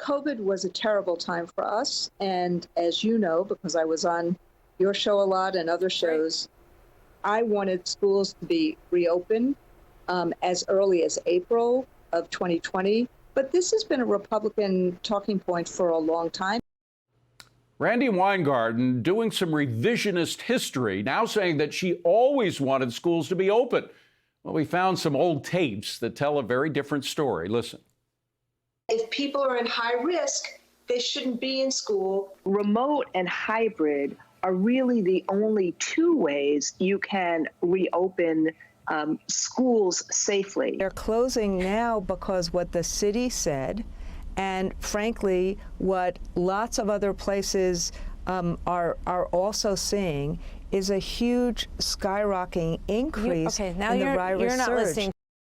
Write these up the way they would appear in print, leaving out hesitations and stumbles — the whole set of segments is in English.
COVID was a terrible time for us. And as you know, because I was on your show a lot and other shows, I wanted schools to be reopened as early as April of 2020. But this has been a Republican talking point for a long time. Randi Weingarten doing some revisionist history, now saying that she always wanted schools to be open. Well, we found some old tapes that tell a very different story. Listen. If people are in high risk, they shouldn't be in school. Remote and hybrid are really the only two ways you can reopen schools safely. They're closing now because what the city said, and frankly, what lots of other places are also seeing, is a huge skyrocketing increase in the virus you're not surge. listening.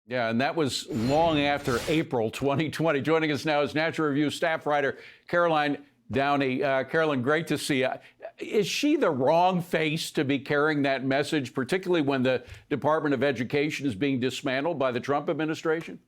Yeah, and that was long after April 2020. Joining us now is National Review staff writer Caroline Downey. Caroline, great to see you. Is she the wrong face to be carrying that message, particularly when the Department of Education is being dismantled by the Trump administration?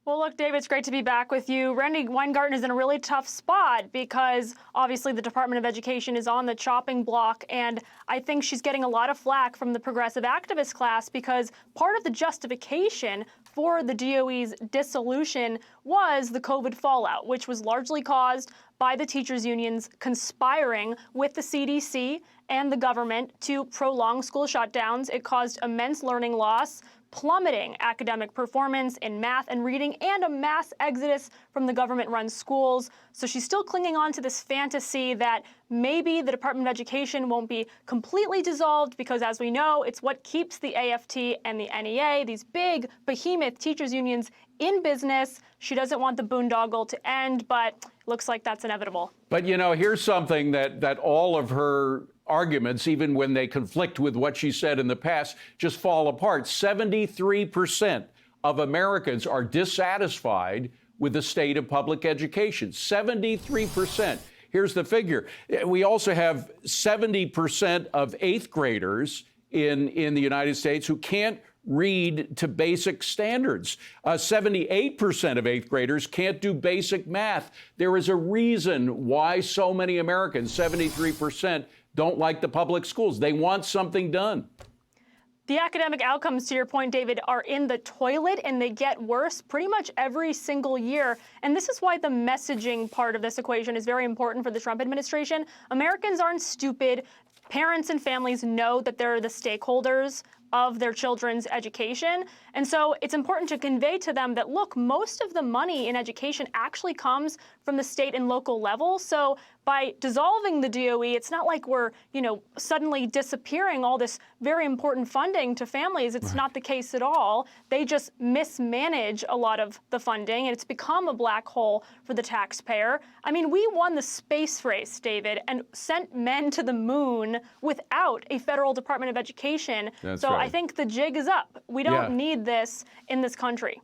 Well, look, David, it's great to be back with you. Randi Weingarten is in a really tough spot because obviously the Department of Education is on the chopping block, and I think she's getting a lot of flack from the progressive activist class because part of the justification for the DOE's dissolution was the COVID fallout, which was largely caused by the teachers' unions conspiring with the CDC and the government to prolong school shutdowns. It caused immense learning loss, plummeting academic performance in math and reading, and a mass exodus from the government-run schools. So she's still clinging on to this fantasy that maybe the Department of Education won't be completely dissolved because, as we know, it's what keeps the AFT and the NEA, these big behemoth teachers unions, in business. She doesn't want the boondoggle to end, but looks like that's inevitable. But, you know, here's something that all of her arguments, even when they conflict with what she said in the past, just fall apart. 73% of Americans are dissatisfied with the state of public education. 73%. Here's the figure. We also have 70% of eighth graders in the United States who can't read to basic standards. 78% of eighth graders can't do basic math. There is a reason why so many Americans, 73%, don't like the public schools. They want something done. The academic outcomes, to your point, David, are in the toilet, and they get worse pretty much every single year. And this is why the messaging part of this equation is very important for the Trump administration. Americans aren't stupid. Parents and families know that they're the stakeholders of their children's education. And so it's important to convey to them that, look, most of the money in education actually comes from the state and local level. So by dissolving the DOE, it's not like we're, suddenly disappearing all this very important funding to families. It's not the case at all. They just mismanage a lot of the funding, and it's become a black hole for the taxpayer. I mean, we won the space race, David, and sent men to the moon without a federal Department of Education. That's so right. I think the jig is up. We don't need this in this country.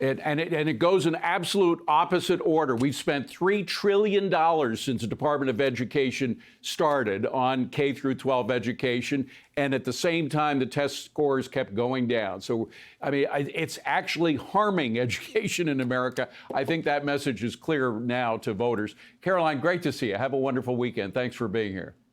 It goes in absolute opposite order. We've spent $3 trillion since the Department of Education started on K through 12 education, and at the same time, the test scores kept going down. So, I mean, it's actually harming education in America. I think that message is clear now to voters. Caroline, great to see you. Have a wonderful weekend. Thanks for being here.